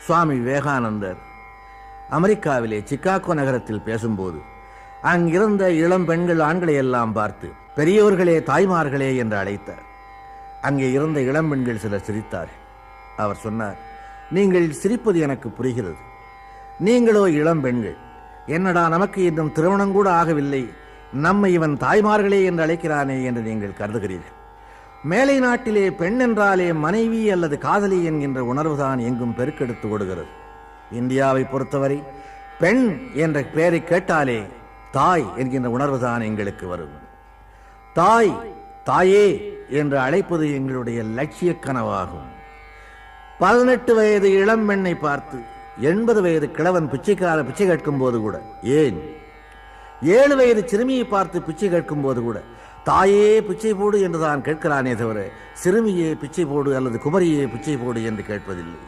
சுவாமி விவேகானந்தர் அமெரிக்காவிலே சிக்காகோ நகரத்தில் பேசும்போது அங்கிருந்த இளம் பெண்கள் ஆண்களை எல்லாம் பார்த்து பெரியவர்களே தாய்மார்களே என்று அழைத்தார். அங்கே இருந்த இளம் பெண்கள் சிலர் சிரித்தார்கள். அவர் சொன்னார், நீங்கள் சிரிப்பது எனக்கு புரிகிறது. நீங்களோ இளம் பெண்கள், என்னடா நமக்கு இன்னும் திருமணம் கூட ஆகவில்லை, நம்மை இவன் தாய்மார்களே என்று அழைக்கிறானே என்று நீங்கள் கருதுகிறீர்கள். மேலை நாட்டிலே பெண் என்றாலே மனைவி அல்லது காதலி என்கின்ற உணர்வுதான் எங்கும் பெருக்கெடுத்து ஓடுகிறது. இந்தியாவை பொறுத்தவரை பெண் என்ற பெயரை கேட்டாலே தாய் என்கின்ற உணர்வுதான் எங்களுக்கு வரும். தாய், தாயே என்று அழைப்பது எங்களுடைய லட்சிய கனவாகும். 18 வயது இளம் பெண்ணை பார்த்து 80 வயது கிழவன் பிச்சை கேட்கும் போது கூட, ஏன் 7 வயது சிறுமியை பார்த்து பிச்சை கேட்கும் போது கூட தாயே பிச்சை போடு என்றுதான் கேட்கிறானே தவிர சிறுமியே பிச்சை போடு அல்லது குமரியே பிச்சை போடு என்று கேட்பதில்லை.